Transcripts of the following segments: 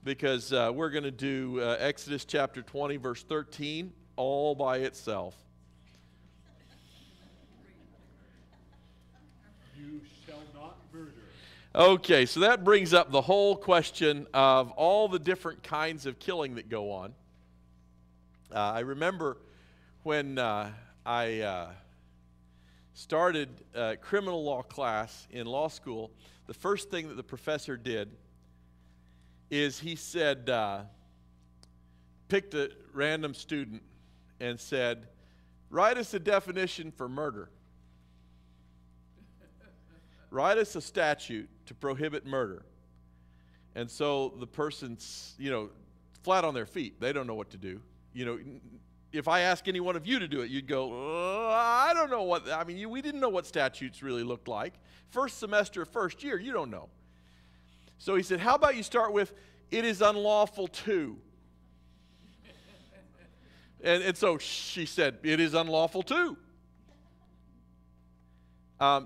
because we're going to do Exodus chapter 20, verse 13, all by itself. You shall not murder. Okay, so that brings up the whole question of all the different kinds of killing that go on. I remember when I started criminal law class in law school, the first thing that the professor did is he said, picked a random student and said, write us a definition for murder. Write us a statute to prohibit murder. And so the person's, flat on their feet. They don't know what to do. If I ask any one of you to do it, you'd go, I don't know what, we didn't know what statutes really looked like. First semester, first year, you don't know. So he said, how about you start with, it is unlawful to. And so she said, it is unlawful to.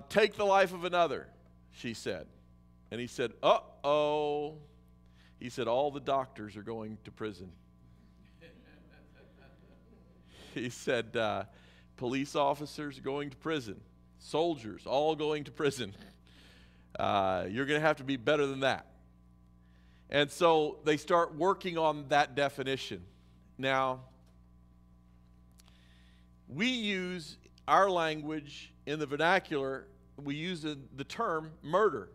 Take the life of another, she said. And he said, uh-oh. He said, all the doctors are going to prison. He said, police officers going to prison. Soldiers all going to prison. You're going to have to be better than that. And so they start working on that definition. Now, we use our language in the vernacular, we use the term murder.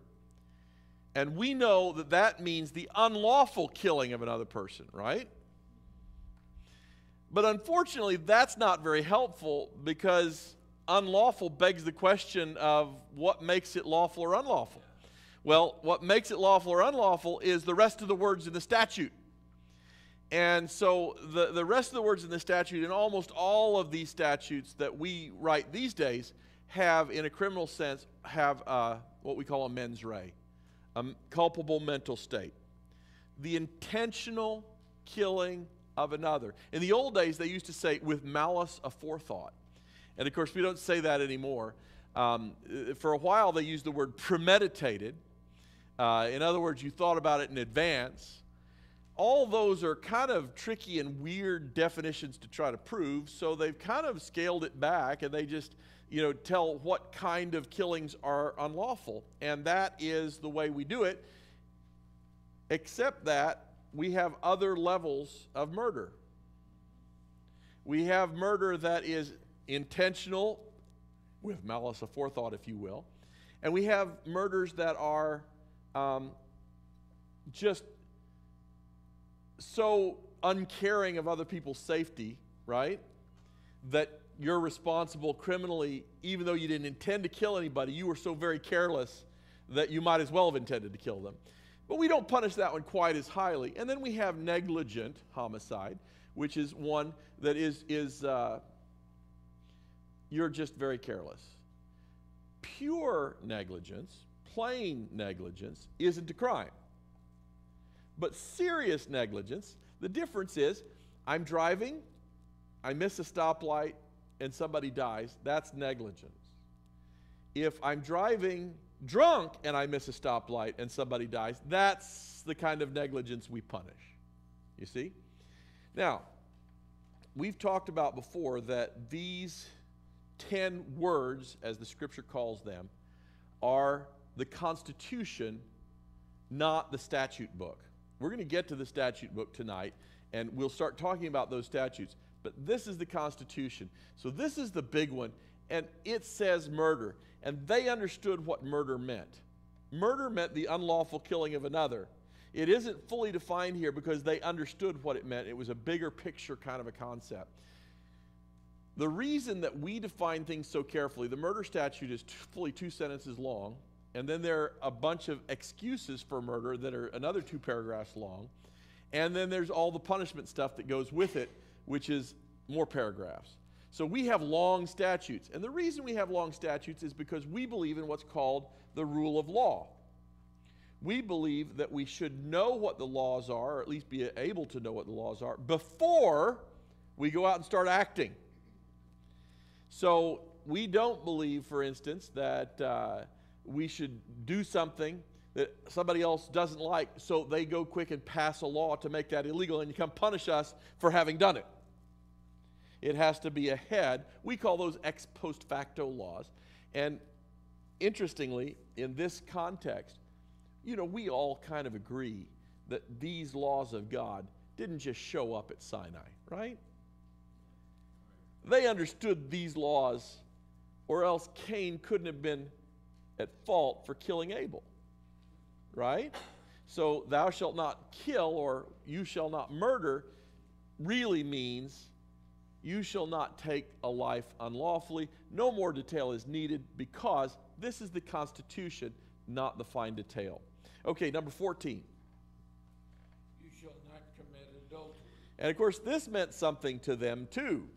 And we know that that means the unlawful killing of another person, right? But unfortunately, that's not very helpful because unlawful begs the question of what makes it lawful or unlawful. Well, what makes it lawful or unlawful is the rest of the words in the statute. And so the rest of the words in the statute, and almost all of these statutes that we write these days, have, in a criminal sense, have what we call a mens rea, a culpable mental state. The intentional killing of another. In the old days, they used to say, with malice aforethought. And of course, we don't say that anymore. For a while, they used the word premeditated. In other words, you thought about it in advance. All those are kind of tricky and weird definitions to try to prove, so they've kind of scaled it back, and they just, tell what kind of killings are unlawful. And that is the way we do it, except that we have other levels of murder. We have murder that is intentional, with malice aforethought, if you will. And we have murders that are just so uncaring of other people's safety, right? That you're responsible criminally, even though you didn't intend to kill anybody, you were so very careless that you might as well have intended to kill them. But we don't punish that one quite as highly. And then we have negligent homicide, which is one that is you're just very careless. Pure negligence, plain negligence, isn't a crime. But serious negligence, the difference is, I'm driving, I miss a stoplight, and somebody dies. That's negligence. If I'm driving drunk and I miss a stoplight and somebody dies, that's the kind of negligence we punish. You see? Now, we've talked about before that these 10 words, as the Scripture calls them, are the Constitution, not the statute book. We're going to get to the statute book tonight, and we'll start talking about those statutes. But this is the Constitution. So this is the big one, and it says murder. And they understood what murder meant. Murder meant the unlawful killing of another. It isn't fully defined here because they understood what it meant. It was a bigger picture kind of a concept. The reason that we define things so carefully, the murder statute is fully 2 sentences long, and then there are a bunch of excuses for murder that are another 2 paragraphs long, and then there's all the punishment stuff that goes with it, which is more paragraphs. So we have long statutes, and the reason we have long statutes is because we believe in what's called the rule of law. We believe that we should know what the laws are, or at least be able to know what the laws are, before we go out and start acting. So we don't believe, for instance, that we should do something that somebody else doesn't like, so they go quick and pass a law to make that illegal, and you come punish us for having done it. It has to be ahead. We call those ex post facto laws. And interestingly, in this context, we all kind of agree that these laws of God didn't just show up at Sinai, right? They understood these laws, or else Cain couldn't have been at fault for killing Abel, right? So thou shalt not kill, or you shall not murder, really means you shall not take a life unlawfully. No more detail is needed because this is the Constitution, not the fine detail. Okay, number 14. You shall not commit adultery. And of course, this meant something to them too.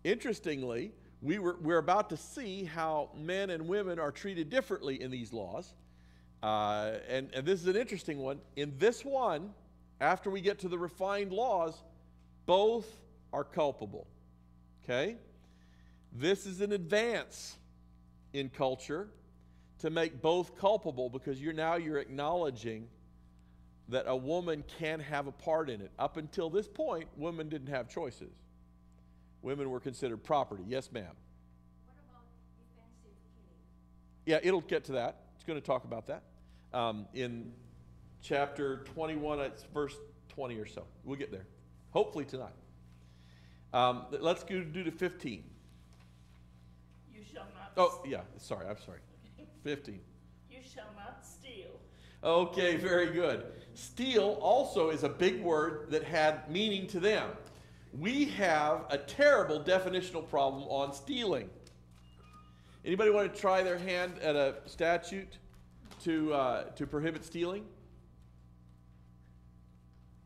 Interestingly, we're about to see how men and women are treated differently in these laws. And this is an interesting one. In this one, after we get to the refined laws, both are culpable. Okay? This is an advance in culture to make both culpable, because you're acknowledging that a woman can have a part in it. Up until this point, women didn't have choices. Women were considered property. Yes, ma'am. What about defensive killing? Yeah, it'll get to that. It's going to talk about that. In chapter 21, it's verse 20 or so. We'll get there. Hopefully tonight. Let's go do to 15. You shall not. Oh, yeah. I'm sorry. 15. You shall not steal. Okay, very good. Steal also is a big word that had meaning to them. We have a terrible definitional problem on stealing. Anybody want to try their hand at a statute to prohibit stealing?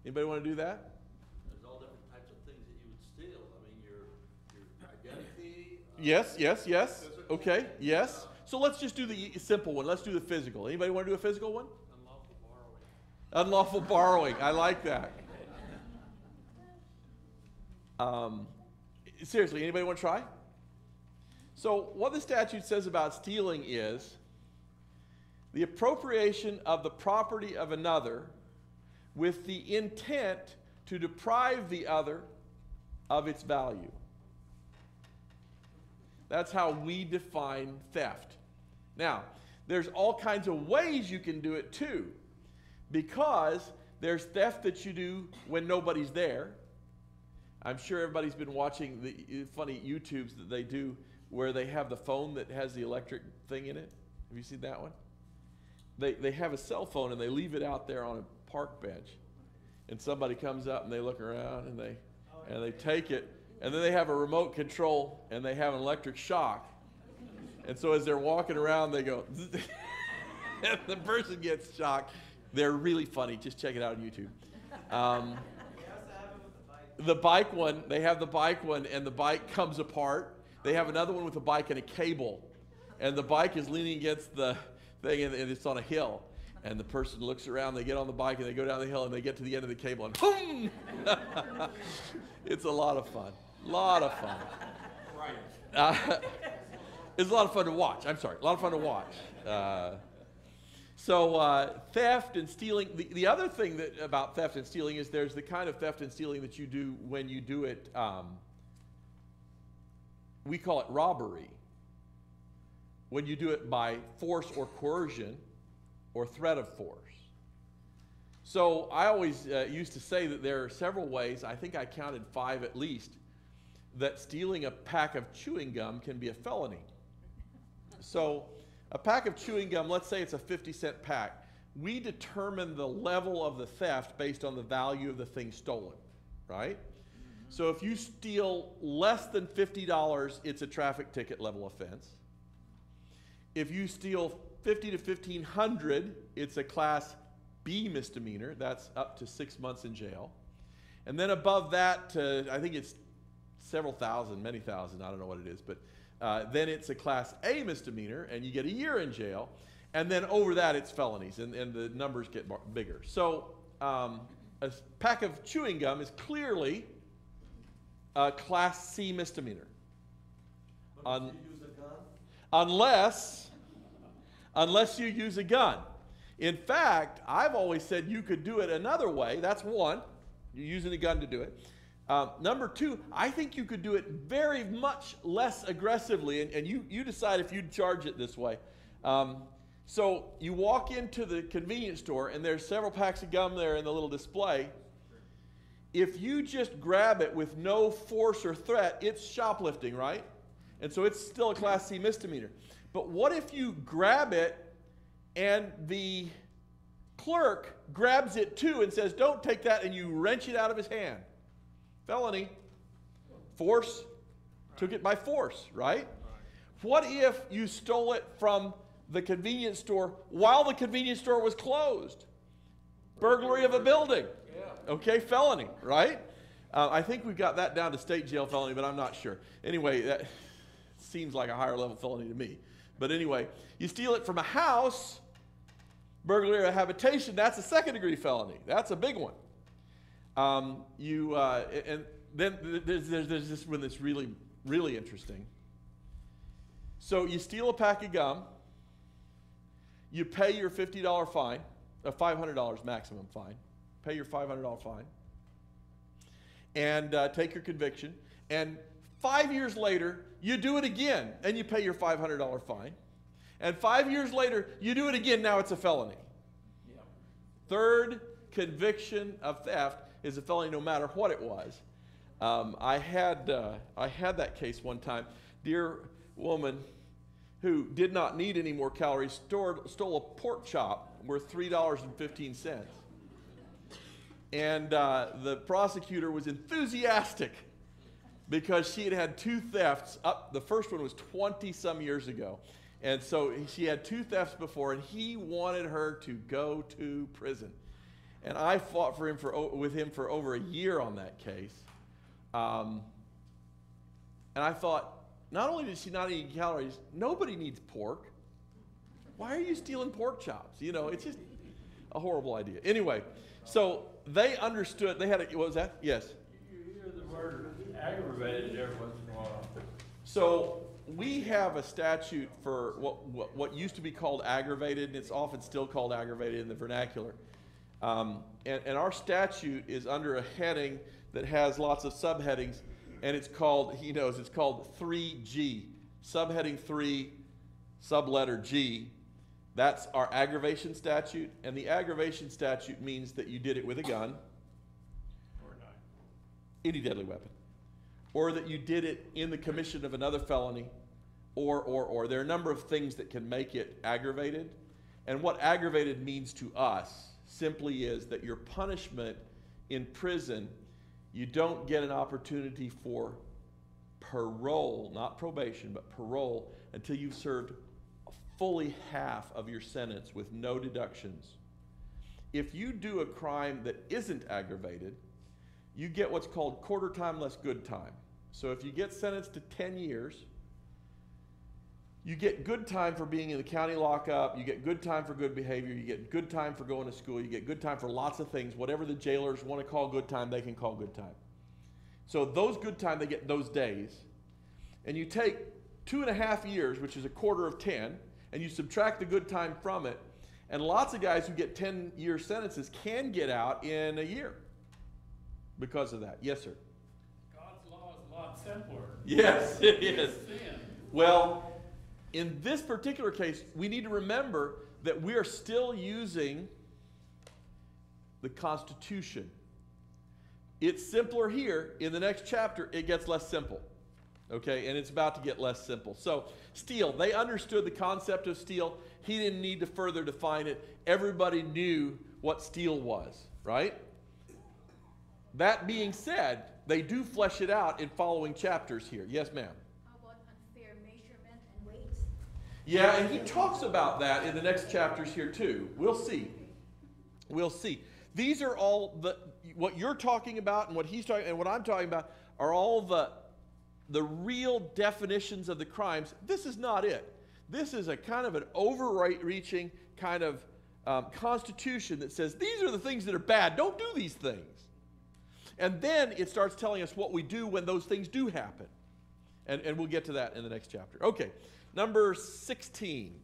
Anybody want to do that? There's all different types of things that you would steal. I mean, your identity. Yes. Okay, yes. So let's just do the simple one. Let's do the physical. Anybody want to do a physical one? Unlawful borrowing. Unlawful borrowing. I like that. Seriously, anybody want to try? So what the statute says about stealing is the appropriation of the property of another with the intent to deprive the other of its value. That's how we define theft. Now, there's all kinds of ways you can do it too, because there's theft that you do when nobody's there. I'm sure everybody's been watching the funny YouTubes that they do where they have the phone that has the electric thing in it. Have you seen that one? They have a cell phone and they leave it out there on a park bench. And somebody comes up and they look around and they take it, and then they have a remote control and they have an electric shock. And so as they're walking around, they go, and the person gets shocked. They're really funny. Just check it out on YouTube. The bike one, they have the bike one and the bike comes apart. They have another one with a bike and a cable. And the bike is leaning against the thing and it's on a hill. And the person looks around, they get on the bike and they go down the hill and they get to the end of the cable and boom! It's a lot of fun. Right. It's a lot of fun to watch. I'm sorry, a lot of fun to watch. So theft and stealing, the other thing about theft and stealing is there's the kind of theft and stealing that you do when you do it, we call it robbery. When you do it by force or coercion or threat of force. So I always used to say that there are several ways, I think I counted 5 at least, that stealing a pack of chewing gum can be a felony. So a pack of chewing gum, let's say it's a 50-cent pack. We determine the level of the theft based on the value of the thing stolen, right? So if you steal less than $50, it's a traffic ticket level offense. If you steal $50 to $1,500, it's a class B misdemeanor. That's up to 6 months in jail. And then above that, I think it's several thousand, many thousand, I don't know what it is, but then it's a class A misdemeanor, and you get a year in jail. And then over that, it's felonies, and the numbers get bigger. So a pack of chewing gum is clearly a class C misdemeanor. But if you use a gun? unless you use a gun. In fact, I've always said you could do it another way. That's one. You're using a gun to do it. Number two, I think you could do it very much less aggressively, and you decide if you'd charge it this way. So you walk into the convenience store, and there's several packs of gum there in the little display. If you just grab it with no force or threat, it's shoplifting, right? And so it's still a Class C misdemeanor. But what if you grab it and the clerk grabs it too and says, don't take that, and you wrench it out of his hand? Felony. Force. Took it by force, right? What if you stole it from the convenience store while the convenience store was closed? Burglary of a building. Okay, felony, right? I think we've got that down to state jail felony, but I'm not sure. Anyway, that seems like a higher level felony to me. But anyway, you steal it from a house, burglary of habitation, that's a second degree felony. That's a big one. And then there's this one that's really, really interesting. So you steal a pack of gum, you pay your $50 fine, a $500 maximum fine, pay your $500 fine, and take your conviction, and 5 years later, you do it again, and you pay your $500 fine, and 5 years later, you do it again, now it's a felony. Yeah. Third conviction of theft is a felony no matter what it was. I had that case one time. Dear woman who did not need any more calories stole a pork chop worth $3.15. And the prosecutor was enthusiastic because she had two thefts. The first one was 20-some years ago. And so she had two thefts before, and he wanted her to go to prison. And I fought with him for over a year on that case. And I thought, not only did she not eat calories, nobody needs pork. Why are you stealing pork chops? You know, it's just a horrible idea. Anyway, so they understood. They had a, what was that? Yes? You hear the word aggravated every once in a while. So we have a statute for what used to be called aggravated, and it's often still called aggravated in the vernacular. And our statute is under a heading that has lots of subheadings, and it's called, he knows, it's called 3G. Subheading 3, subletter G. That's our aggravation statute, and the aggravation statute means that you did it with a gun, Or not. any deadly weapon, or that you did it in the commission of another felony, or. There are a number of things that can make it aggravated, and what aggravated means to us simply is that your punishment in prison, you don't get an opportunity for parole, not probation, but parole, until you've served fully half of your sentence with no deductions. If you do a crime that isn't aggravated, you get what's called quarter time less good time. So if you get sentenced to 10 years, you get good time for being in the county lockup, you get good time for good behavior, you get good time for going to school, you get good time for lots of things. Whatever the jailers want to call good time, they can call good time. So those good time, they get those days. And you take 2.5 years, which is a quarter of 10, and you subtract the good time from it, and lots of guys who get 10-year sentences can get out in a year because of that. Yes, sir? God's law is a lot simpler. Yes, it is. Sin. Well, in this particular case, we need to remember that we are still using the Constitution. It's simpler here. In the next chapter, it gets less simple. Okay, and it's about to get less simple. So, steal. They understood the concept of steal. He didn't need to further define it. Everybody knew what steal was, right? That being said, they do flesh it out in following chapters here. Yes, ma'am? How about unfair measurement and weights? Yeah, and he talks about that in the next chapters here too. We'll see. We'll see. These are all what you're talking about and what he's talking and what I'm talking about are all the real definitions of the crimes. This is not it. This is a kind of an overreaching kind of constitution that says these are the things that are bad. Don't do these things. And then it starts telling us what we do when those things do happen. And we'll get to that in the next chapter. Okay, number 16.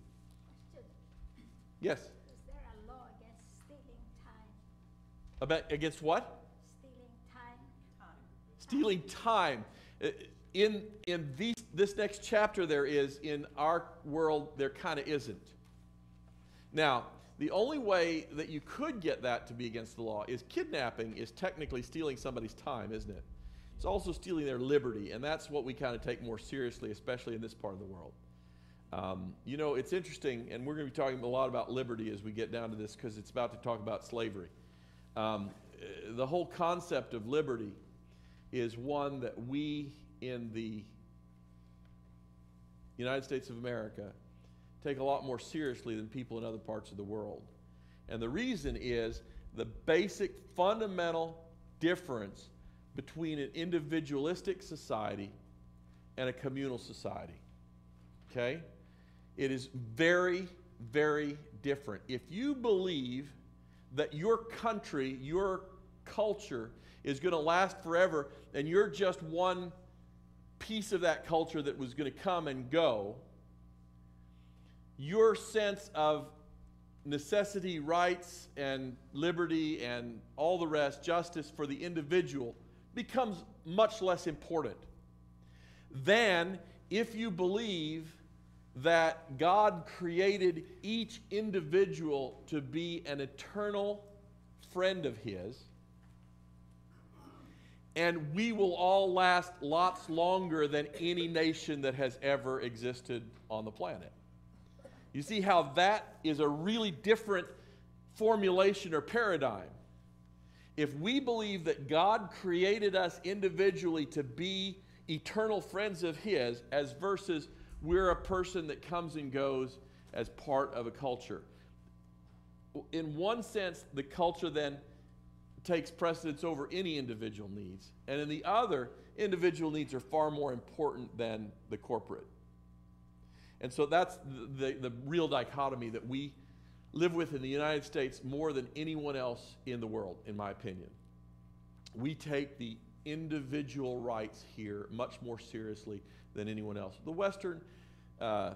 Yes. Is there a law against stealing time? Against what? Stealing time? Stealing time. In this next chapter there is. In our world, there kind of isn't. Now, the only way that you could get that to be against the law is kidnapping is technically stealing somebody's time, isn't it? It's also stealing their liberty, and that's what we kind of take more seriously, especially in this part of the world. You know, it's interesting, and we're going to be talking a lot about liberty as we get down to this because it's about to talk about slavery. The whole concept of liberty is one that we in the United States of America take a lot more seriously than people in other parts of the world. And the reason is the basic fundamental difference between an individualistic society and a communal society. Okay? It is very, very different. If you believe that your country, your culture is going to last forever and you're just one piece of that culture that was going to come and go, your sense of necessity, rights, and liberty, and all the rest, justice for the individual, becomes much less important than if you believe that God created each individual to be an eternal friend of His, and we will all last lots longer than any nation that has ever existed on the planet. You see how that is a really different formulation or paradigm. If we believe that God created us individually to be eternal friends of His, as versus we're a person that comes and goes as part of a culture. In one sense, the culture then takes precedence over any individual needs. And in the other, individual needs are far more important than the corporate. And so that's the real dichotomy that we live with in the United States more than anyone else in the world, in my opinion. We take the individual rights here much more seriously than anyone else. The Western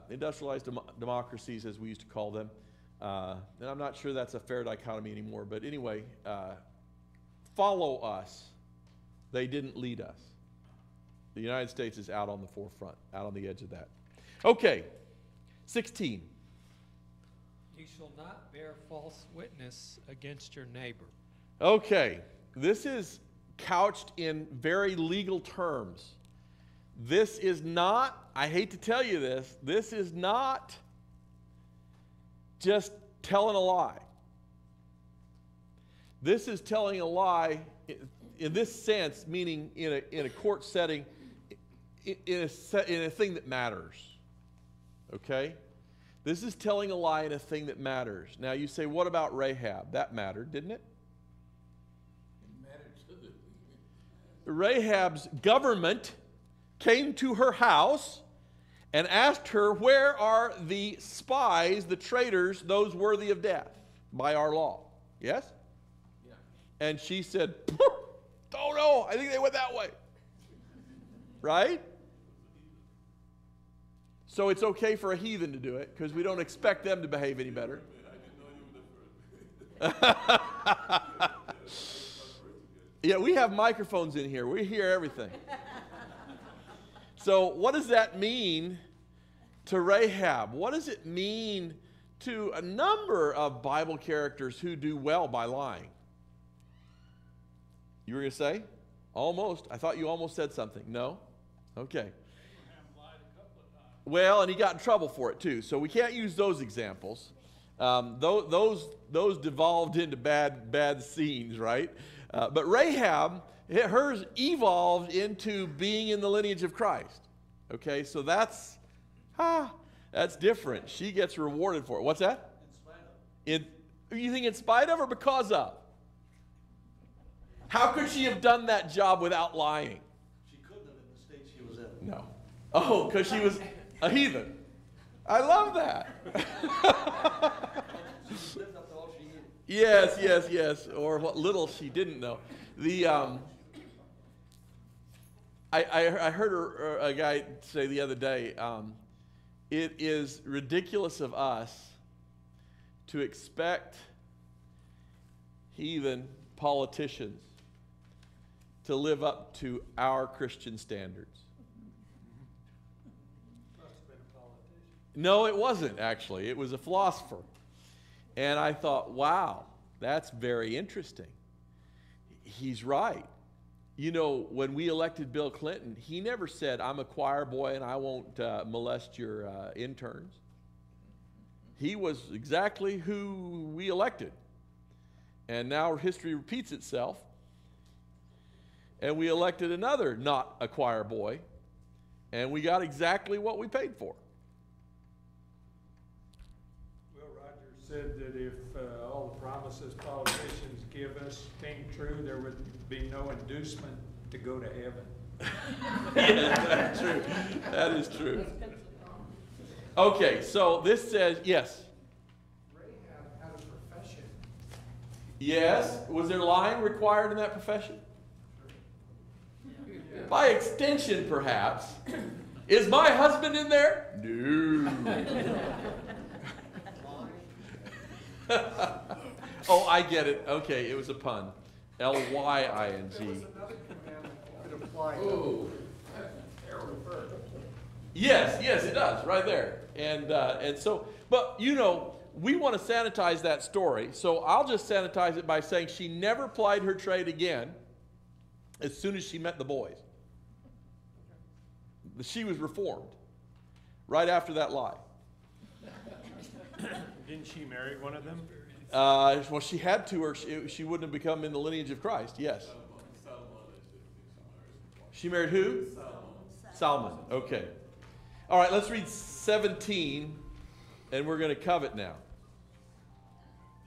industrialized democracies, as we used to call them, and I'm not sure that's a fair dichotomy anymore, but anyway, follow us. They didn't lead us. The United States is out on the forefront, out on the edge of that. Okay, 16. You shall not bear false witness against your neighbor. Okay, this is couched in very legal terms. This is not, I hate to tell you this is not just telling a lie. This is telling a lie in this sense, meaning in a court setting, in a thing that matters. Okay? This is telling a lie in a thing that matters. Now you say, what about Rahab? That mattered, didn't it? It mattered to the Rahab's government came to her house and asked her, where are the spies, the traitors, those worthy of death by our law? Yes? yeah. And she said, don't know. I think they went that way. Right? So it's okay for a heathen to do it because we don't expect them to behave any better. Yeah, we have microphones in here. We hear everything. So what does that mean to Rahab? What does it mean to a number of Bible characters who do well by lying? You were going to say? Almost. I thought you almost said something. No? Okay. Abraham lied a couple of times. Well, and he got in trouble for it too. So we can't use those examples. Those devolved into bad scenes, right? But Rahab, hers evolved into being in the lineage of Christ. Okay, so that's different. She gets rewarded for it. What's that? In spite of. You think in spite of or because of? How could she have done that job without lying? She couldn't have in the state she was in. No. Oh, because she was a heathen. I love that. She lived up to all she needed. Yes. Or what little she didn't know. I heard a guy say the other day, it is ridiculous of us to expect heathen politicians to live up to our Christian standards. Must have been a politician. No, it wasn't actually. It was a philosopher. And I thought, wow, that's very interesting. He's right. You know, when we elected Bill Clinton, he never said, I'm a choir boy and I won't molest your interns. He was exactly who we elected. And now history repeats itself. And we elected another not a choir boy. And we got exactly what we paid for. Will Rogers said that if all the promises politicians give us came true, there would be no inducement to go to heaven. Yes, that's true. That is true. Okay, so this says, yes. Rahab had a profession. Yes. Was there lying required in that profession? By extension, perhaps. Is my husband in there? No. Oh, I get it. Okay, it was a pun. L-Y-I-N-G. Another commandment could apply Ooh. Yes, yes, it does, right there. And so, but you know, we want to sanitize that story, so I'll just sanitize it by saying she never plied her trade again as soon as she met the boys. She was reformed right after that lie. Didn't she marry one of them? Well, she had to, or she wouldn't have become in the lineage of Christ. Yes. She married who? Salmon. Okay. All right, let's read 17, and we're going to covet now.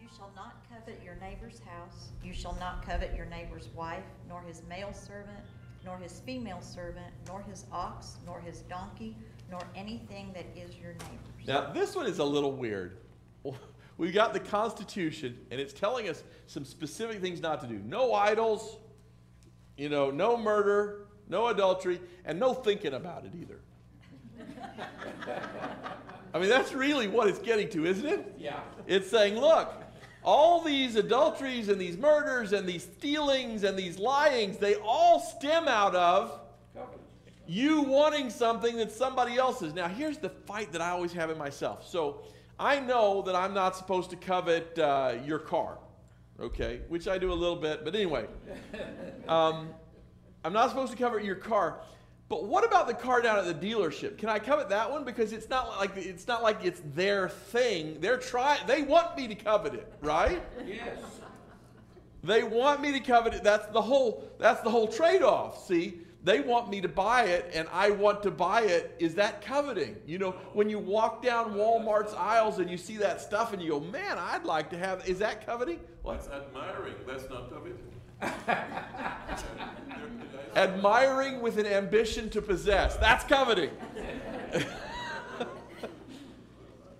You shall not covet your neighbor's house. You shall not covet your neighbor's wife, nor his male servant, nor his female servant, nor his ox, nor his donkey, nor anything that is your neighbor's. Now, this one is a little weird. We got the Constitution, and it's telling us some specific things not to do. No idols, you know, no murder, no adultery, and no thinking about it either. I mean, that's really what it's getting to, isn't it? Yeah. It's saying, look, all these adulteries and these murders and these stealings and these lyings, they all stem out of you wanting something that somebody else is. Now, here's the fight that I always have in myself. So I know that I'm not supposed to covet your car, okay, which I do a little bit. But anyway, I'm not supposed to covet your car. But what about the car down at the dealership? Can I covet that one? Because it's not like it's their thing. They want me to covet it, right? Yes. They want me to covet it. That's the whole trade-off. See, they want me to buy it, and I want to buy it. Is that coveting? You know, when you walk down Walmart's aisles and you see that stuff, and you go, "Man, I'd like to have." Is that coveting? What? That's admiring, that's not coveting. Admiring with an ambition to possess. That's coveting.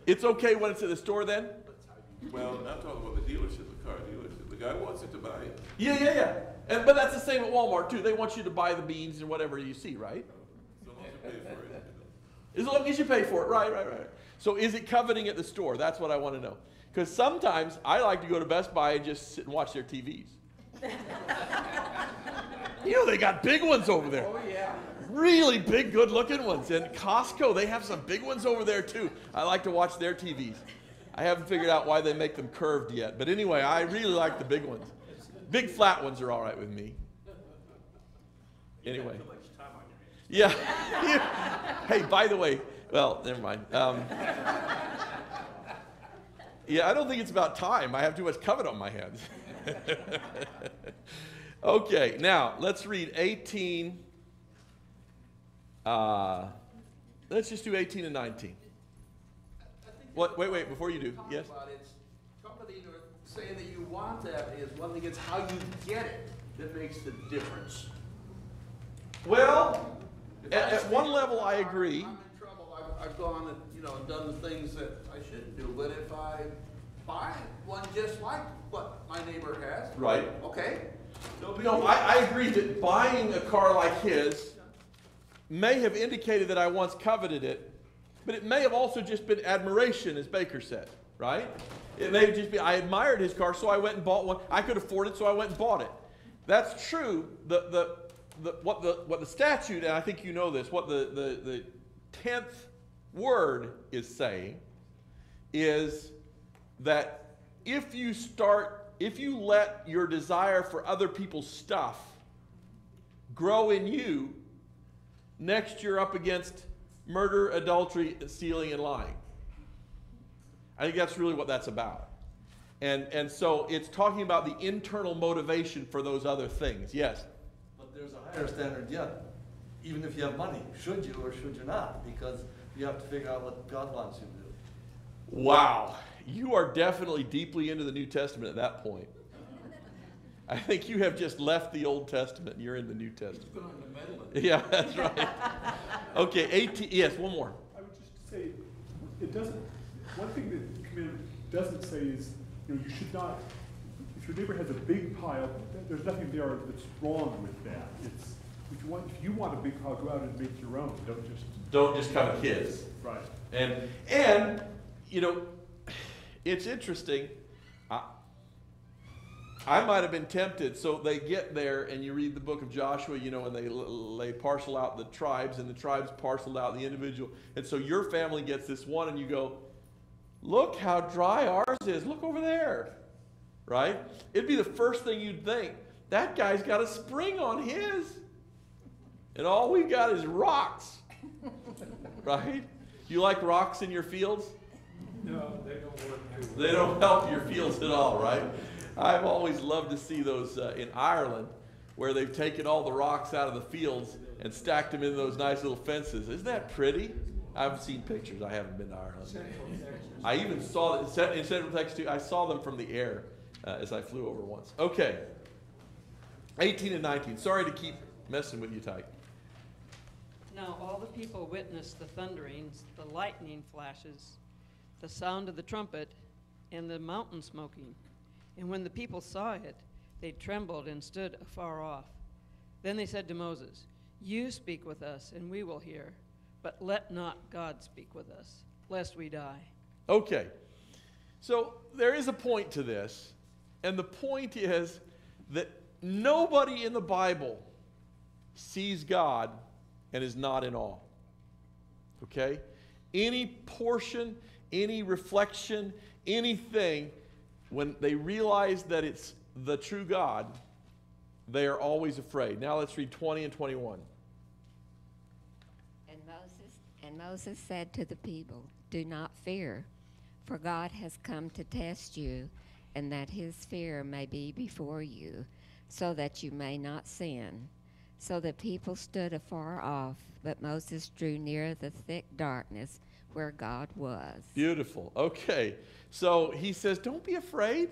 It's okay when it's at the store then? Well, I'm talking about the dealership, the car dealership. The guy wants it to buy it. Yeah. But that's the same at Walmart too. They want you to buy the beans and whatever you see, right? So long as you pay for it. As long as you pay for it. Right. So is it coveting at the store? That's what I want to know. Because sometimes I like to go to Best Buy and just sit and watch their TVs. You know, they got big ones over there. Oh, yeah. Really big, good-looking ones. And Costco, they have some big ones over there, too. I like to watch their TVs. I haven't figured out why they make them curved yet. But anyway, I really like the big ones. Big, flat ones are all right with me. Anyway. Yeah. Hey, by the way, well, never mind. Yeah, I don't think it's about time. I have too much covet on my hands. Okay, now let's read 18. Let's just do 18 and 19. What? Wait, before you do. Yes? It's coveting or saying that you want that is one thing. It's how you get it that makes the difference. Well, at one level, I agree. I'm in trouble. I've gone and done the things that I shouldn't do. But if I buy one just like what my neighbor has, Right. Okay. No, I agree that buying a car like his may have indicated that I once coveted it, but it may have also just been admiration, as Baker said, right? It may just be, I admired his car, so I went and bought one. I could afford it, so I went and bought it. That's true. What the statute, and I think you know this, what the 10th word is saying is that if you let your desire for other people's stuff grow in you, next you're up against murder, adultery, stealing, and lying. I think that's really what that's about. And so it's talking about the internal motivation for those other things. Yes? But there's a higher standard yet. Even if you have money, should you or should you not? Because you have to figure out what God wants you to do. Wow. You are definitely deeply into the New Testament at that point. I think you have just left the Old Testament and you're in the New Testament. Going to meddle. Yeah, that's right. Okay, 18. Yes, one more. I would just say, it doesn't, one thing that the commandment doesn't say is, you should not, if your neighbor has a big pile, there's nothing there that's wrong with that. It's, if you want a big pile, go out and make your own. Don't just covet his. Right. And it's interesting. I might have been tempted. So they get there, and you read the book of Joshua, and they parcel out the tribes, and the tribes parceled out the individual. And so your family gets this one, and you go, look how dry ours is. Look over there. Right? It'd be the first thing you'd think. That guy's got a spring on his. And all we got is rocks. Right? You like rocks in your fields? No, they don't work too well. They don't help your fields at all, right? I've always loved to see those in Ireland, where they've taken all the rocks out of the fields and stacked them in those nice little fences. Isn't that pretty? I've seen pictures. I haven't been to Ireland. I even saw it in Central Texas too. I saw them from the air as I flew over once. Okay. 18 and 19. Sorry to keep messing with you, Tyke. Now all the people witnessed the thunderings, the lightning flashes, the sound of the trumpet, and the mountain smoking. And when the people saw it, they trembled and stood afar off. Then they said to Moses, "You speak with us, and we will hear, but let not God speak with us, lest we die." Okay. So there is a point to this, and the point is that nobody in the Bible sees God and is not in awe. Okay? Any portion, any reflection, anything, when they realize that it's the true God, they are always afraid. Now let's read 20 and 21. And Moses said to the people, "Do not fear, for God has come to test you, and that his fear may be before you, so that you may not sin." So the people stood afar off, but Moses drew near the thick darkness where God was. Beautiful. Okay. So he says, don't be afraid.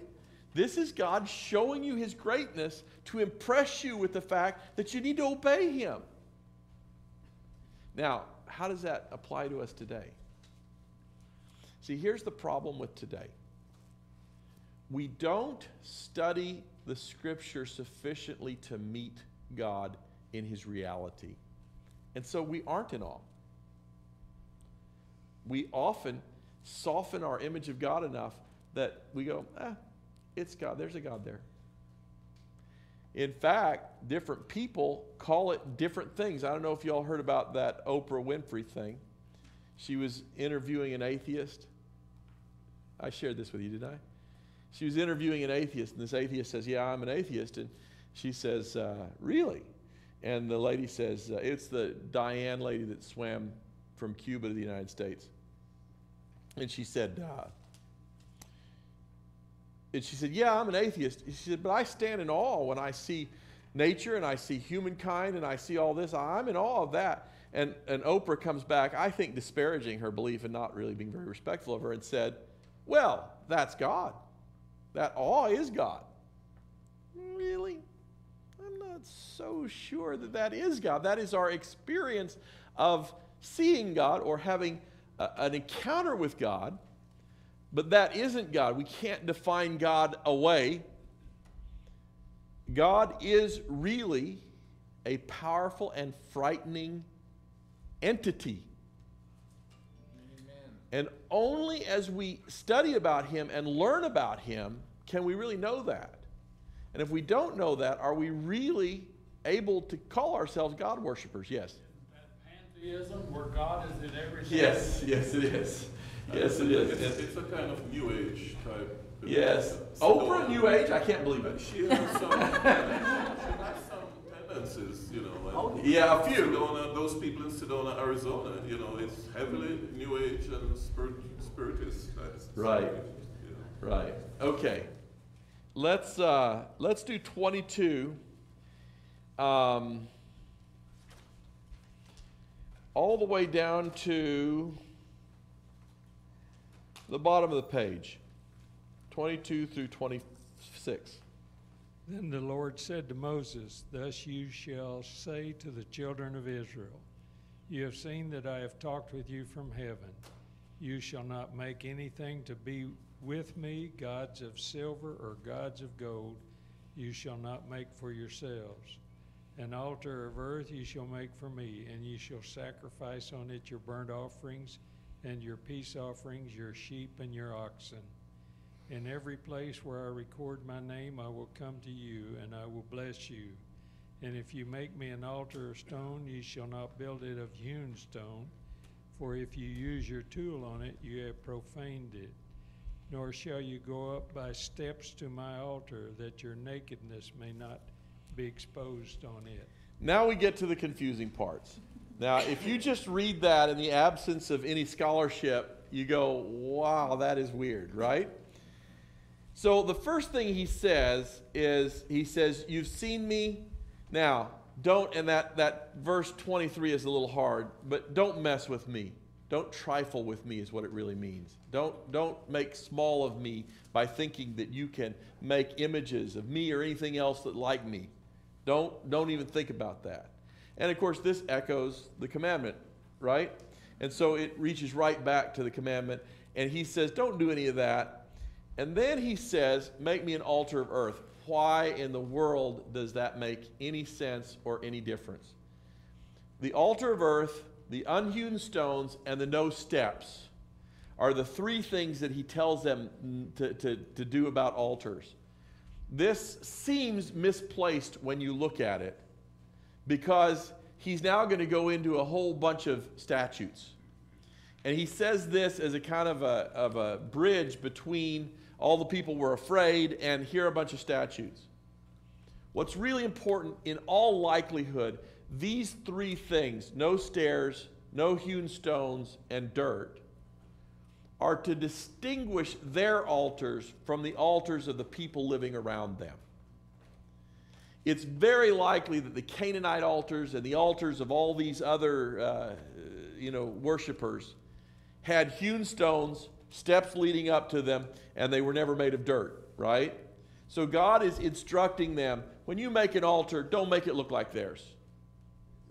This is God showing you his greatness to impress you with the fact that you need to obey him. Now, how does that apply to us today? See, here's the problem with today. We don't study the Scripture sufficiently to meet God in his reality. And so we aren't in awe. We often soften our image of God enough that we go, it's God. There's a God there. In fact, different people call it different things. I don't know if you all heard about that Oprah Winfrey thing. She was interviewing an atheist. I shared this with you, didn't I? She was interviewing an atheist, and this atheist says, "Yeah, I'm an atheist." And she says, "Really?" And the lady says, "It's the Diane lady that swam from Cuba to the United States." And she said, "Yeah, I'm an atheist." She said, "But I stand in awe when I see nature and I see humankind and I see all this. I'm in awe of that." And Oprah comes back, I think disparaging her belief and not really being very respectful of her, and said, "Well, that's God. That awe is God." Really? I'm not so sure that that is God. That is our experience of seeing God or having an encounter with God, but that isn't God. We can't define God away. God is really a powerful and frightening entity. Amen. And only as we study about him and learn about him can we really know that. And if we don't know that, are we really able to call ourselves God worshipers? Yes. That pantheism where God is in everything. Yes, yes it is. Yes it is. It's a kind of New Age type. Yes. Oprah, New Age? I can't believe it. She has some tendencies, you know. Yeah, a few. Sedona, those people in Sedona, Arizona, you know, it's heavily New Age and spiritist. Right. Right. Okay. Let's do 22. All the way down to the bottom of the page. 22 through 26. Then the Lord said to Moses, "Thus you shall say to the children of Israel, you have seen that I have talked with you from heaven. You shall not make anything to be with me, gods of silver or gods of gold, you shall not make for yourselves. An altar of earth you shall make for me, and you shall sacrifice on it your burnt offerings and your peace offerings, your sheep and your oxen. In every place where I record my name, I will come to you, and I will bless you. And if you make me an altar of stone, you shall not build it of hewn stone, for if you use your tool on it, you have profaned it. Nor shall you go up by steps to my altar, that your nakedness may not be exposed on it." Now we get to the confusing parts. Now, if you just read that in the absence of any scholarship, you go, wow, that is weird, right? So the first thing he says is, he says, you've seen me. Now, don't, and that verse 23 is a little hard, but don't mess with me. Don't trifle with me is what it really means. Don't make small of me by thinking that you can make images of me or anything else that like me. Don't even think about that. And of course, this echoes the commandment, right? And so it reaches right back to the commandment. And he says, don't do any of that. And then he says, make me an altar of earth. Why in the world does that make any sense or any difference? The altar of earth, the unhewn stones, and the no steps are the three things that he tells them to do about altars. This seems misplaced when you look at it, because he's now going to go into a whole bunch of statutes. And he says this as a kind of a bridge between all the people were afraid and here are a bunch of statutes. What's really important, in all likelihood, these three things, no stairs, no hewn stones, and dirt, are to distinguish their altars from the altars of the people living around them. It's very likely that the Canaanite altars and the altars of all these other worshipers had hewn stones, steps leading up to them, and they were never made of dirt, right? So God is instructing them, when you make an altar, don't make it look like theirs.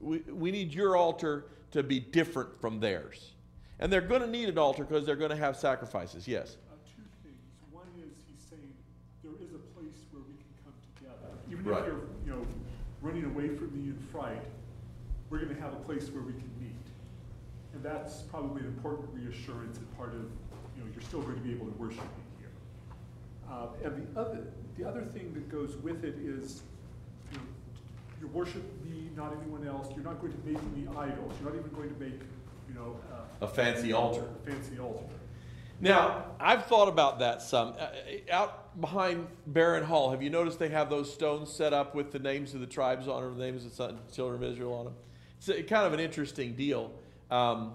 We need your altar to be different from theirs. And they're going to need an altar because they're going to have sacrifices. Yes? Two things. One is he's saying there is a place where we can come together. Even Right. if you're running away from me in fright, we're going to have a place where we can meet. And that's probably an important reassurance and part of, you're still going to be able to worship me here. And the other thing that goes with it is, you worship me, not anyone else. You're not going to make me idols. You're not even going to make, A fancy altar. A fancy altar. Now, I've thought about that some. Out behind Barron Hall, have you noticed they have those stones set up with the names of the tribes on them, the names of the children of Israel on them? It's kind of an interesting deal. Are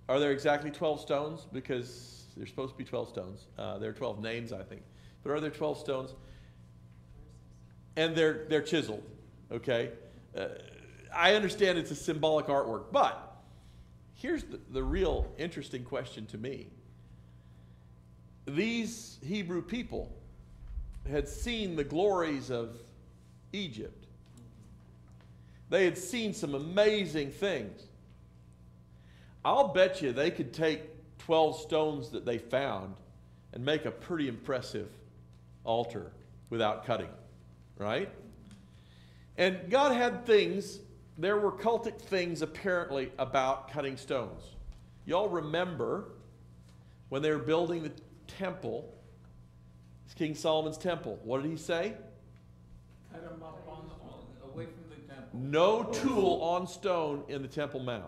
there exactly 12 stones? Because there's supposed to be 12 stones. There are 12 names, I think. But are there 12 stones? And they're chiseled, okay? I understand it's a symbolic artwork, but here's the real interesting question to me. These Hebrew people had seen the glories of Egypt. They had seen some amazing things. I'll bet you they could take 12 stones that they found and make a pretty impressive altar without cutting, right? And God had things, there were cultic things apparently about cutting stones. Y'all remember when they were building the temple, King Solomon's temple, what did he say? Cut them up away from the temple. No tool on stone in the Temple Mount.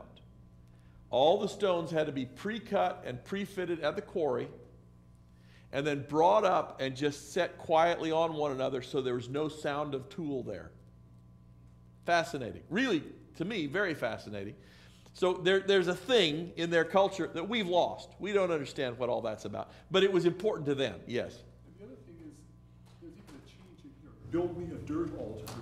All the stones had to be pre-cut and pre-fitted at the quarry, and then brought up and just set quietly on one another so there was no sound of tool there. Fascinating. Really, to me, very fascinating. So there's a thing in their culture that we've lost. We don't understand what all that's about. But it was important to them, yes. And the other thing is, there's even a change in here. Building a dirt altar.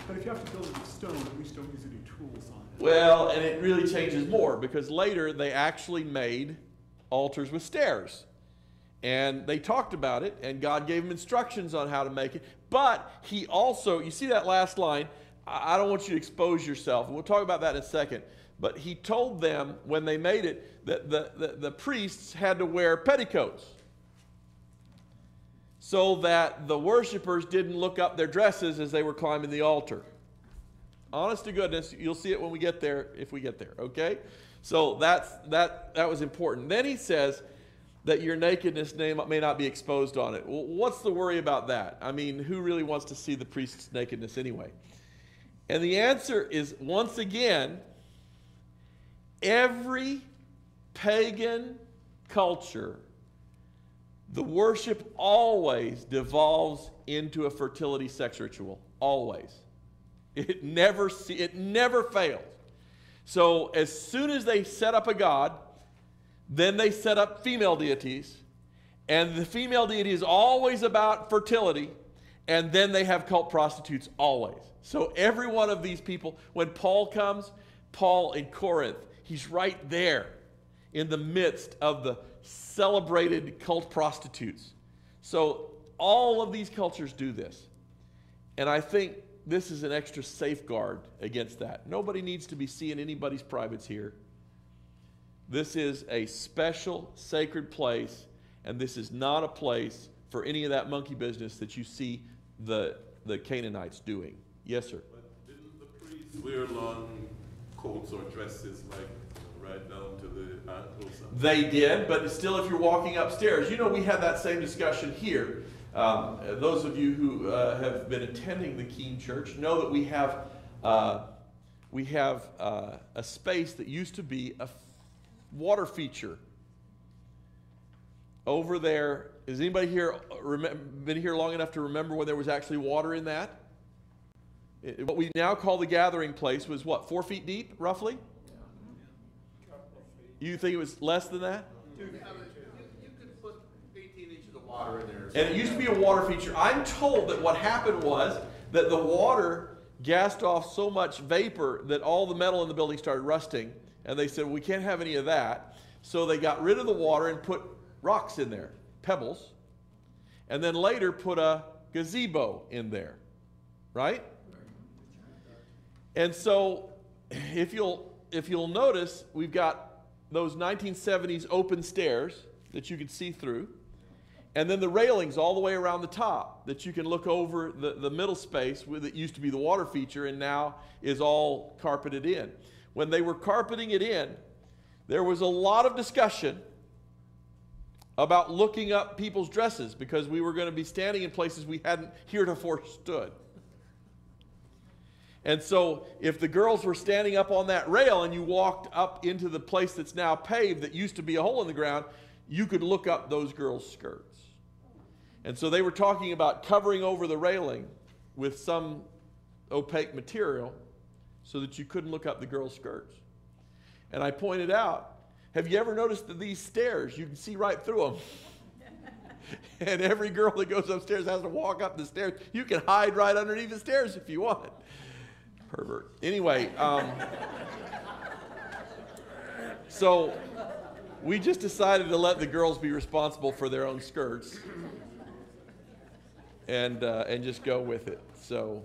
But if you have to build it with stone, at least don't use any tools on it. Well, and it really changes more, because later they actually made altars with stairs. And they talked about it, and God gave them instructions on how to make it. But he also, you see that last line, I don't want you to expose yourself. And we'll talk about that in a second. But he told them when they made it that the priests had to wear petticoats so that the worshipers didn't look up their dresses as they were climbing the altar. Honest to goodness, you'll see it when we get there, if we get there, okay? So that was important. Then he says that your nakedness may not be exposed on it. Well, what's the worry about that? I mean, who really wants to see the priest's nakedness anyway? And the answer is, once again, every pagan culture, the worship always devolves into a fertility sex ritual. Always. It never fails. So as soon as they set up a god, then they set up female deities, and the female deity is always about fertility, and then they have cult prostitutes always. So every one of these people, when Paul comes, Paul in Corinth, he's right there in the midst of the celebrated cult prostitutes. So all of these cultures do this. And I think this is an extra safeguard against that. Nobody needs to be seeing anybody's privates here. This is a special, sacred place, and this is not a place for any of that monkey business that you see the Canaanites doing. Yes, sir? But didn't the priests wear long coats or dresses, like right down to the ankles? They did, but still, if you're walking upstairs, you know, we had that same discussion here. Those of you who have been attending the Keene Church know that we have a space that used to be a water feature over there. Is anybody here been here long enough to remember when there was actually water in that? What we now call the gathering place was what, 4 feet deep, roughly? You think it was less than that? You could put 18 inches of water in there. And it used to be a water feature. I'm told that what happened was that the water gassed off so much vapor that all the metal in the building started rusting. And they said, we can't have any of that. So they got rid of the water and put rocks in there, pebbles. And then later put a gazebo in there, right? And so if you'll notice, we've got those 1970s open stairs that you can see through. And then the railings all the way around the top that you can look over the middle space that used to be the water feature and now is all carpeted in. When they were carpeting it in, there was a lot of discussion about looking up people's dresses because we were going to be standing in places we hadn't heretofore stood. And so if the girls were standing up on that rail and you walked up into the place that's now paved that used to be a hole in the ground, you could look up those girls' skirts. And so they were talking about covering over the railing with some opaque material so that you couldn't look up the girls' skirts. And I pointed out, have you ever noticed that these stairs, you can see right through them? And every girl that goes upstairs has to walk up the stairs. You can hide right underneath the stairs if you want. Pervert. Anyway, so we just decided to let the girls be responsible for their own skirts and just go with it. So,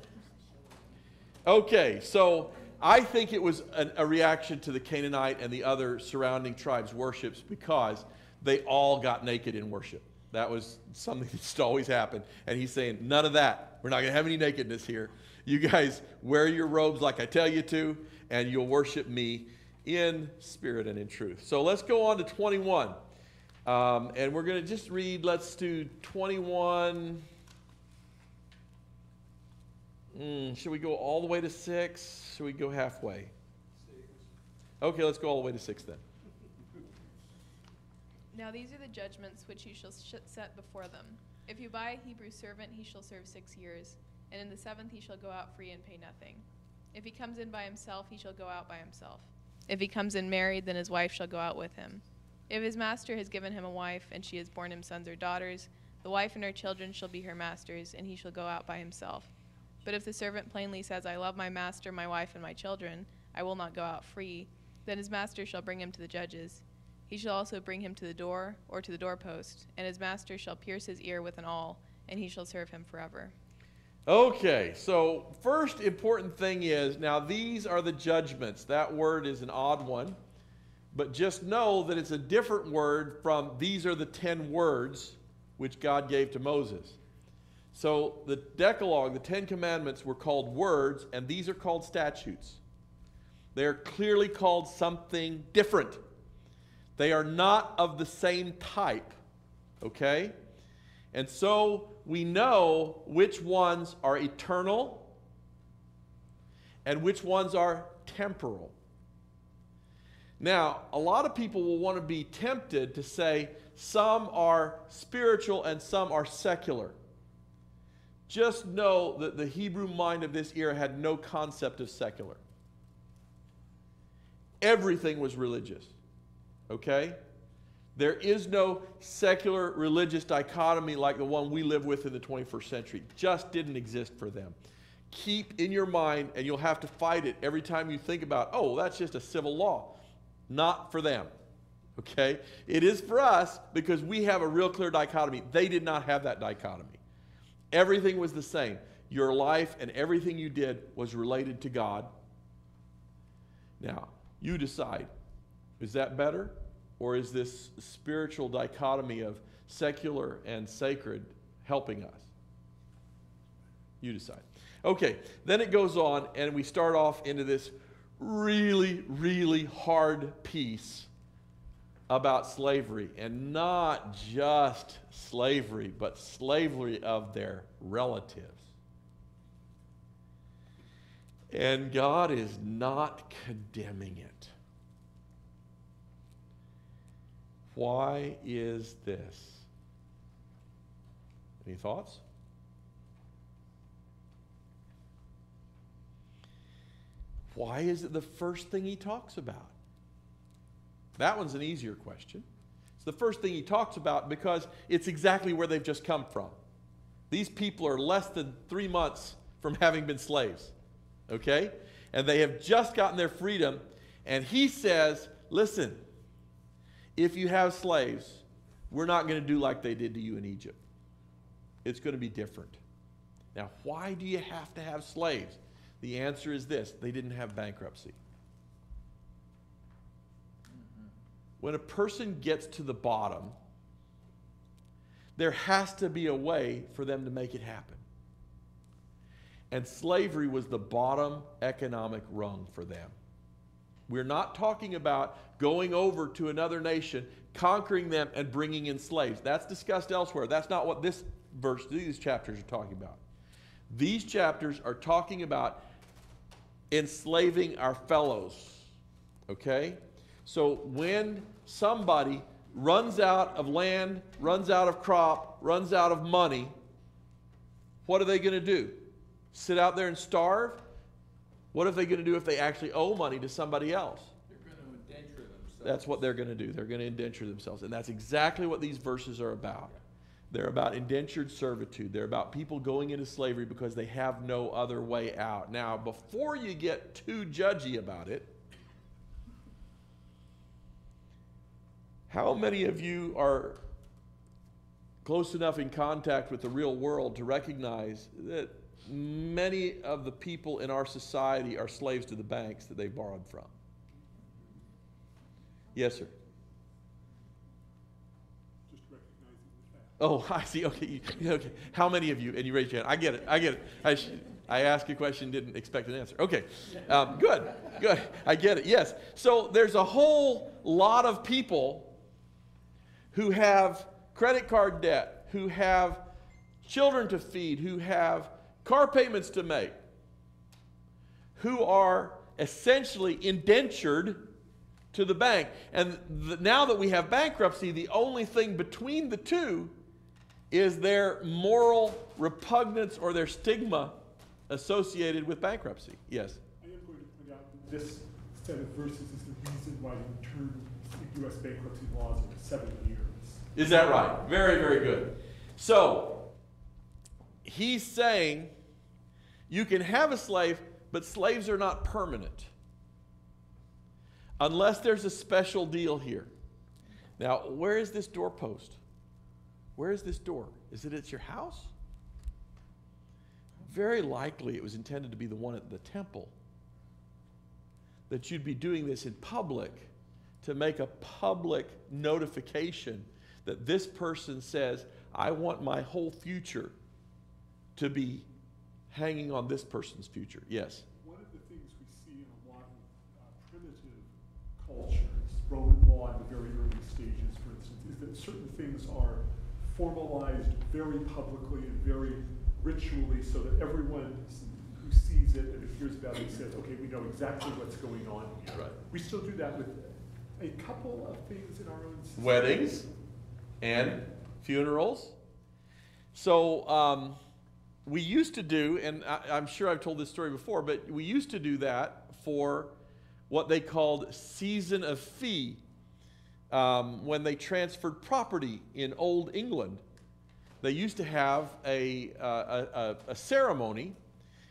okay, so I think it was a reaction to the Canaanite and the other surrounding tribes' worships because they all got naked in worship. That was something that just always happened. And he's saying, none of that. We're not going to have any nakedness here. You guys wear your robes like I tell you to, and you'll worship me in spirit and in truth. So let's go on to 21. And we're going to just read, let's do 21. Should we go all the way to 6? Should we go halfway? 6. Okay, let's go all the way to 6 then. Now these are the judgments which you shall set before them. If you buy a Hebrew servant, he shall serve 6 years, and in the 7th he shall go out free and pay nothing. If he comes in by himself, he shall go out by himself. If he comes in married, then his wife shall go out with him. If his master has given him a wife, and she has borne him sons or daughters, the wife and her children shall be her master's, and he shall go out by himself. But if the servant plainly says, I love my master, my wife, and my children, I will not go out free, then his master shall bring him to the judges. He shall also bring him to the door, or to the doorpost, and his master shall pierce his ear with an awl, and he shall serve him forever. Okay, so first important thing is, now these are the judgments. That word is an odd one, but just know that it's a different word from these are the 10 words which God gave to Moses. So the Decalogue, the 10 Commandments, were called words, and these are called statutes. They're clearly called something different. They are not of the same type, okay? And so we know which ones are eternal and which ones are temporal. Now, a lot of people will want to be tempted to say some are spiritual and some are secular. Just know that the Hebrew mind of this era had no concept of secular. Everything was religious. Okay? There is no secular religious dichotomy like the one we live with in the 21st century. Just didn't exist for them. Keep in your mind, and you'll have to fight it every time you think about, oh, that's just a civil law. Not for them. Okay? It is for us because we have a real clear dichotomy. They did not have that dichotomy. Everything was the same. Your life and everything you did was related to God. Now, you decide. Is that better? Or is this spiritual dichotomy of secular and sacred helping us? You decide. Okay, then it goes on, and we start off into this really, really hard piece about slavery. And not just slavery, but slavery of their relatives. And God is not condemning it. Why is this? Any thoughts? Why is it the first thing he talks about? That one's an easier question. It's the first thing he talks about because it's exactly where they've just come from. These people are less than 3 months from having been slaves. Okay? And they have just gotten their freedom. And he says, listen, if you have slaves, we're not going to do like they did to you in Egypt. It's going to be different. Now, why do you have to have slaves? The answer is this: they didn't have bankruptcy. When a person gets to the bottom, there has to be a way for them to make it happen. And slavery was the bottom economic rung for them. We're not talking about going over to another nation, conquering them, and bringing in slaves. That's discussed elsewhere. That's not what this verse, these chapters are talking about. These chapters are talking about enslaving our fellows. Okay? So when somebody runs out of land, runs out of crop, runs out of money, what are they going to do? Sit out there and starve? What are they going to do if they actually owe money to somebody else? They're going to indenture themselves. That's what they're going to do. They're going to indenture themselves. And that's exactly what these verses are about. They're about indentured servitude. They're about people going into slavery because they have no other way out. Now, before you get too judgy about it, how many of you are close enough in contact with the real world to recognize that many of the people in our society are slaves to the banks that they borrowed from? Yes, sir. Just recognizing the fact. Oh, I see. Okay. Okay. How many of you? And you raised your hand. I get it. I get it. I asked a question, didn't expect an answer. Okay. Good. Good. I get it. Yes. So there's a whole lot of people who have credit card debt, who have children to feed, who have car payments to make, who are essentially indentured to the bank. And now that we have bankruptcy, the only thing between the two is their moral repugnance or their stigma associated with bankruptcy. Yes? I am going to point out that this set of verses is the reason why we turned U.S. bankruptcy laws in 7 years. Is that right? Very, very good. So, he's saying you can have a slave, but slaves are not permanent unless there's a special deal here. Now, where is this doorpost? Where is this door? Is it at your house? Very likely it was intended to be the one at the temple. That you'd be doing this in public to make a public notification that this person says, I want my whole future to be hanging on this person's future. Yes? One of the things we see in a lot of primitive cultures, Roman law in the very early stages, for instance, is that certain things are formalized very publicly and very ritually so that everyone who sees it and hears about it says, okay, we know exactly what's going on here. Right. We still do that with a couple of things in our own society. Weddings and funerals. So we used to do, and I'm sure I've told this story before, but we used to do that for what they called season of fee. When they transferred property in Old England, they used to have a ceremony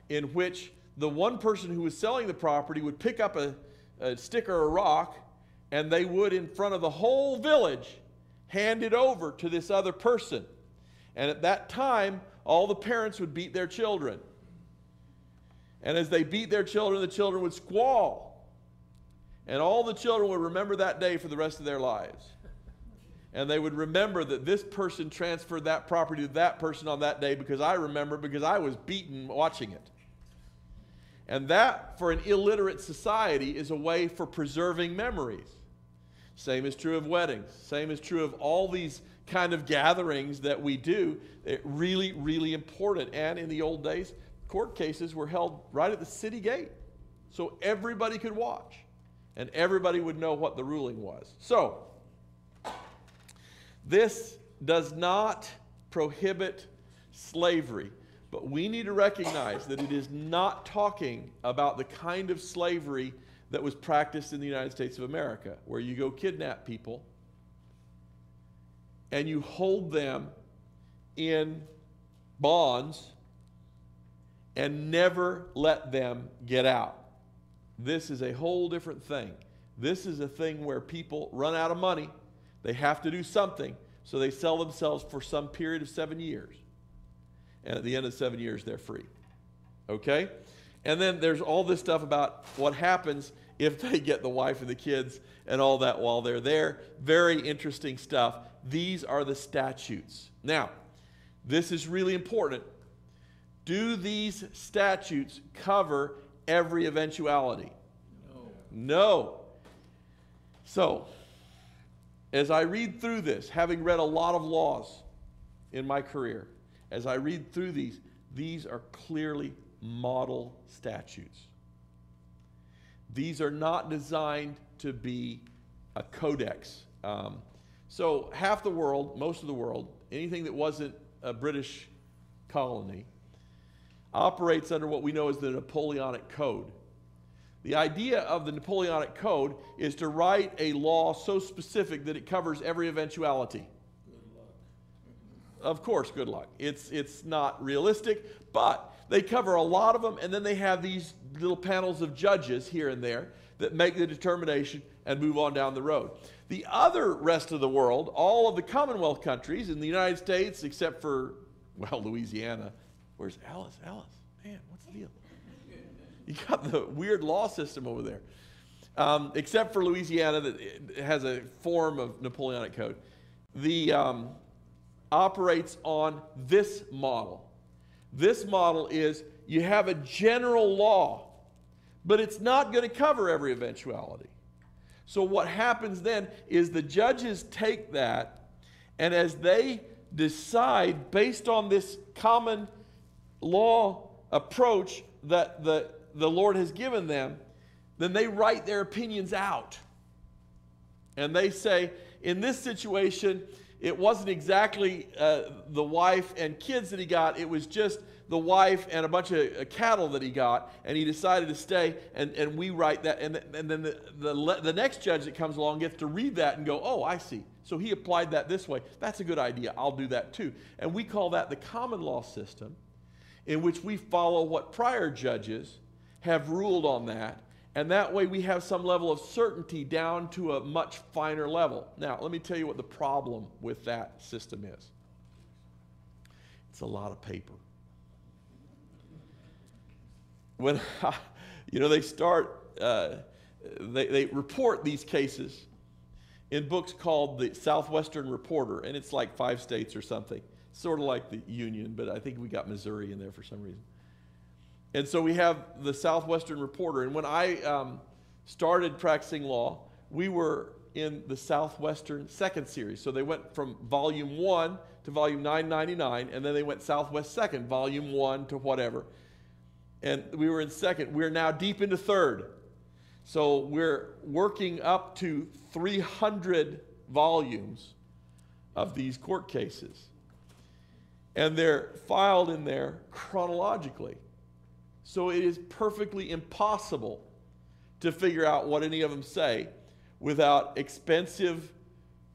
in which the one person who was selling the property would pick up a stick or a rock, and they would, in front of the whole village, hand it over to this other person. And at that time, all the parents would beat their children. And as they beat their children, the children would squall. And all the children would remember that day for the rest of their lives. And they would remember that this person transferred that property to that person on that day because I remember, because I was beaten watching it. And that, for an illiterate society, is a way for preserving memories. Same is true of weddings. Same is true of all these kind of gatherings that we do. They're really, really important. And in the old days, court cases were held right at the city gate. So everybody could watch. And everybody would know what the ruling was. So, this does not prohibit slavery, but we need to recognize that it is not talking about the kind of slavery that was practiced in the United States of America, where you go kidnap people and you hold them in bonds and never let them get out. This is a whole different thing. This is a thing where people run out of money. They have to do something, so they sell themselves for some period of 7 years. And at the end of 7 years, they're free. Okay? And then there's all this stuff about what happens if they get the wife and the kids and all that while they're there. Very interesting stuff. These are the statutes. Now, this is really important. Do these statutes cover every eventuality? No. So, as I read through this, having read a lot of laws in my career, as I read through these are clearly model statutes. These are not designed to be a codex. So half the world, most of the world, anything that wasn't a British colony, operates under what we know as the Napoleonic Code. The idea of the Napoleonic Code is to write a law so specific that it covers every eventuality. Good luck. Of course, good luck. It's not realistic, but they cover a lot of them, and then they have these little panels of judges here and there that make the determination and move on down the road. The other rest of the world, all of the Commonwealth countries in the United States, except for, well, Louisiana. Where's Alice? Alice, man, what's the deal? You got the weird law system over there. Except for Louisiana, that has a form of Napoleonic Code. The operates on this model. This model is you have a general law, but it's not going to cover every eventuality. So what happens then is the judges take that And as they decide, based on this common law approach that the Lord has given them, then they write their opinions out. And they say, in this situation, it wasn't exactly the wife and kids that he got. It was just the wife and a bunch of cattle that he got, and he decided to stay, and we write that. And then the next judge that comes along gets to read that and go, oh, I see. So he applied that this way. That's a good idea. I'll do that too. And we call that the common law system, in which we follow what prior judges have ruled on that. And that way we have some level of certainty down to a much finer level. Now, let me tell you what the problem with that system is. It's a lot of paper. When, they start, they report these cases in books called the Southwestern Reporter, and it's like 5 states or something. Sort of like the Union, but I think we got Missouri in there for some reason. And so we have the Southwestern Reporter. And when I started practicing law, we were in the Southwestern second series. So they went from volume 1 to volume 999, and then they went Southwest second, volume 1 to whatever. And we were in second. We're now deep into third. So we're working up to 300 volumes of these court cases. And they're filed in there chronologically. So it is perfectly impossible to figure out what any of them say without expensive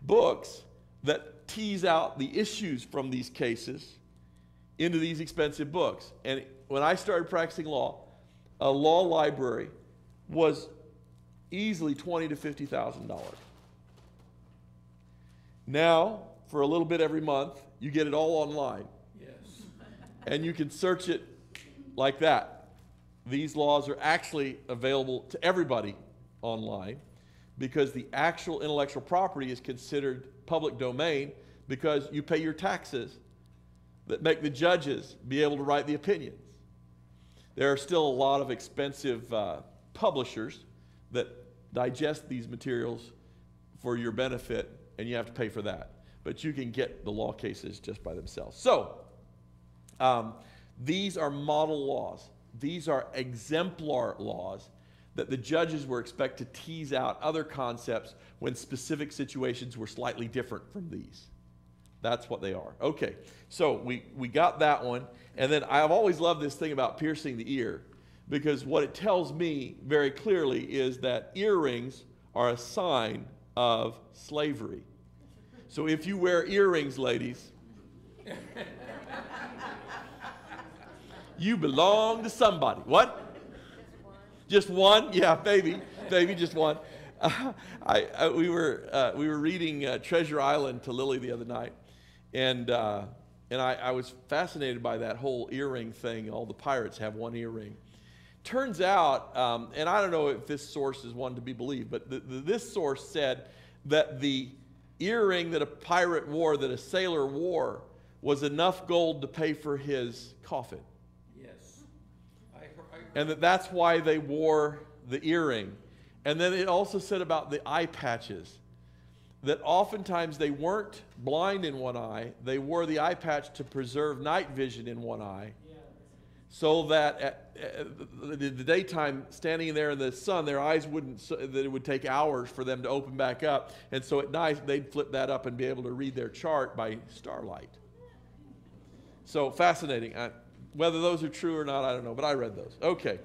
books that tease out the issues from these cases into these expensive books. And when I started practicing law, a law library was easily $20,000 to $50,000. Now, for a little bit every month, you get it all online. Yes. And you can search it like that. These laws are actually available to everybody online because the actual intellectual property is considered public domain because you pay your taxes that make the judges be able to write the opinions. There are still a lot of expensive publishers that digest these materials for your benefit, and you have to pay for that. But you can get the law cases just by themselves. So, these are model laws. These are exemplar laws that the judges were expected to tease out other concepts when specific situations were slightly different from these. That's what they are. Okay, so we got that one. And then I've always loved this thing about piercing the ear, because what it tells me very clearly is that earrings are a sign of slavery. So if you wear earrings, ladies, you belong to somebody. What? Just one? Yeah, baby, just one. We were reading Treasure Island to Lily the other night, and I was fascinated by that whole earring thing. All the pirates have one earring. Turns out, and I don't know if this source is one to be believed, but this source said that the earring that a pirate wore, that a sailor wore, was enough gold to pay for his coffin. Yes. And that's why they wore the earring. And then it also said about the eye patches, that oftentimes they weren't blind in one eye. They wore the eye patch to preserve night vision in one eye, so that at the daytime, standing there in the sun, their eyes wouldn't, that it would take hours for them to open back up. And so at night, they'd flip that up and be able to read their chart by starlight. So fascinating. Whether those are true or not, I don't know, but I read those. Okay.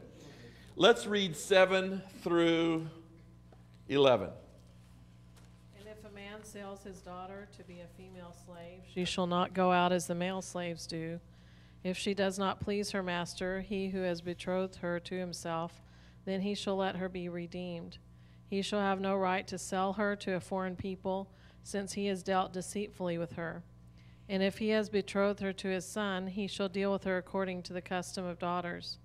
Let's read 7 through 11. And if a man sells his daughter to be a female slave, she shall not go out as the male slaves do. If she does not please her master, he who has betrothed her to himself, then he shall let her be redeemed. He shall have no right to sell her to a foreign people, since he has dealt deceitfully with her. And if he has betrothed her to his son, he shall deal with her according to the custom of daughters.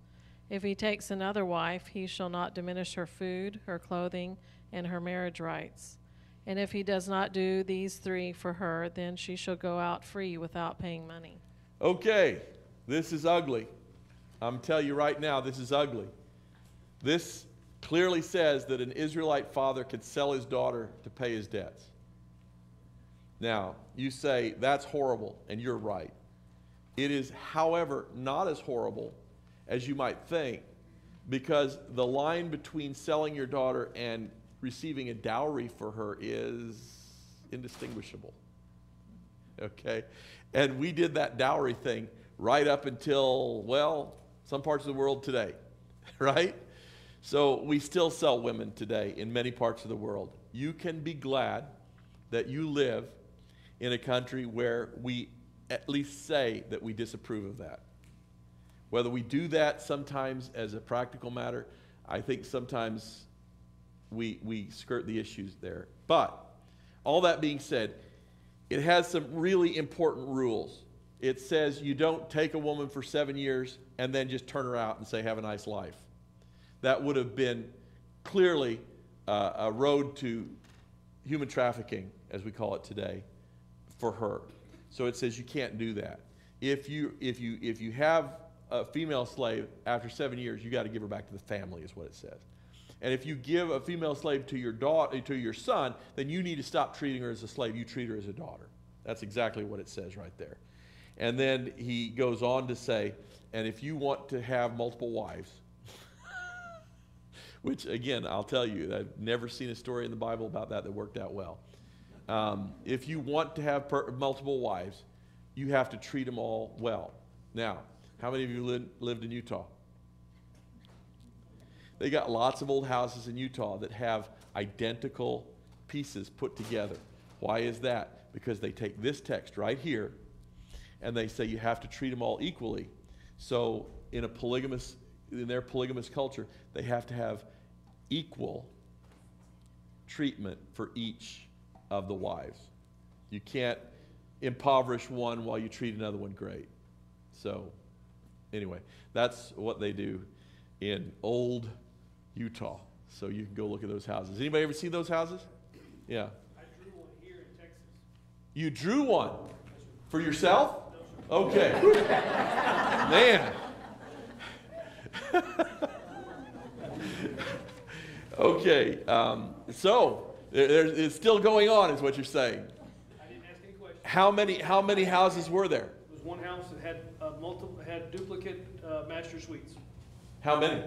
If he takes another wife, he shall not diminish her food, her clothing, and her marriage rights. And if he does not do these 3 for her, then she shall go out free without paying money. Okay, this is ugly. I'm telling you right now, this is ugly. This clearly says that an Israelite father could sell his daughter to pay his debts. Now, you say, that's horrible, and you're right. It is, however, not as horrible as you might think, because the line between selling your daughter and receiving a dowry for her is indistinguishable. Okay? And we did that dowry thing right up until, well, some parts of the world today, right? So we still sell women today in many parts of the world. You can be glad that you live in a country where we at least say that we disapprove of that. Whether we do that sometimes as a practical matter, I think sometimes we skirt the issues there. But all that being said, it has some really important rules. It says you don't take a woman for 7 years and then just turn her out and say, have a nice life. That would have been clearly a road to human trafficking, as we call it today, for her. So it says you can't do that. If you have a female slave after 7 years, you got to give her back to the family, is what it says. And if you give a female slave to your daughter, to your son, then you need to stop treating her as a slave. You treat her as a daughter. That's exactly what it says right there. And then he goes on to say, and if you want to have multiple wives, which again, I'll tell you, I've never seen a story in the Bible about that worked out well. If you want to have multiple wives, you have to treat them all well. Now, how many of you lived in Utah? They got lots of old houses in Utah that have identical pieces put together. Why is that? Because they take this text right here and they say you have to treat them all equally. So in their polygamous culture, they have to have equal treatment for each of the wives. You can't impoverish one while you treat another one great. So anyway, that's what they do in old Utah. So you can go look at those houses. Anybody ever see those houses? Yeah. I drew one here in Texas. You drew one for yourself? Okay. Man. Okay. So it's still going on, is what you're saying. I didn't ask any questions. How many houses were there? There was one house that had duplicate master suites. How many?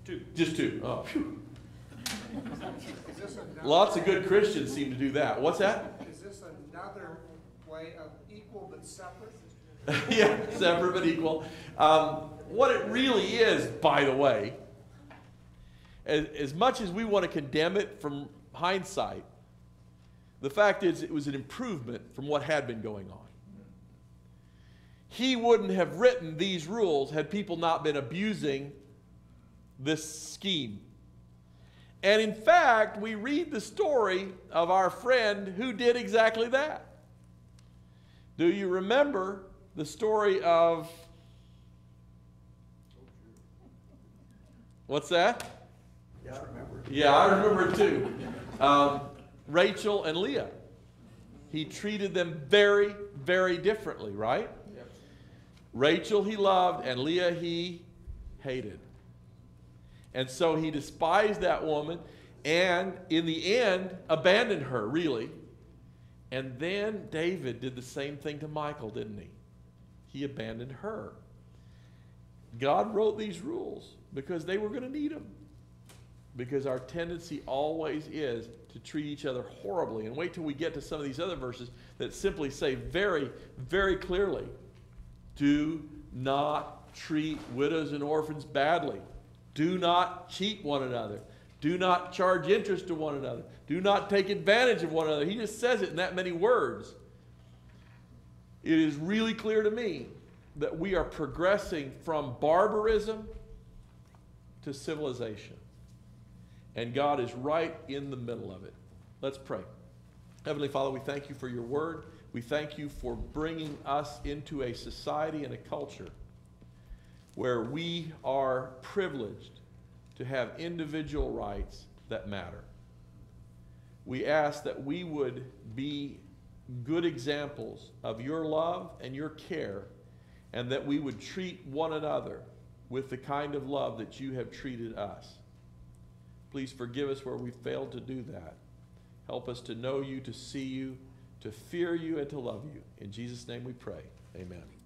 2. Just 2. Oh, phew. Lots of good Christians seem to do that. What's that? Is this another way of equal but separate? Yeah, separate but equal. What it really is, by the way, as much as we want to condemn it from hindsight, the fact is it was an improvement from what had been going on. He wouldn't have written these rules had people not been abusing this scheme. And in fact, we read the story of our friend who did exactly that. Do you remember the story of, what's that? Yeah, I remember. Yeah, I remember it too. Rachel and Leah. He treated them very, very differently, right? Yep. Rachel he loved and Leah he hated. And so he despised that woman and in the end abandoned her, really. And then David did the same thing to Michal, didn't he? He abandoned her. God wrote these rules because they were going to need them. Because our tendency always is to treat each other horribly. And wait till we get to some of these other verses that simply say very, very clearly, do not treat widows and orphans badly. Do not cheat one another. Do not charge interest to one another. Do not take advantage of one another. He just says it in that many words. It is really clear to me that we are progressing from barbarism to civilization. And God is right in the middle of it. Let's pray. Heavenly Father, we thank you for your word. We thank you for bringing us into a society and a culture where we are privileged to have individual rights that matter. We ask that we would be good examples of your love and your care, and that we would treat one another with the kind of love that you have treated us. Please forgive us where we failed to do that. Help us to know you, to see you, to fear you and to love you. In Jesus' name we pray. Amen.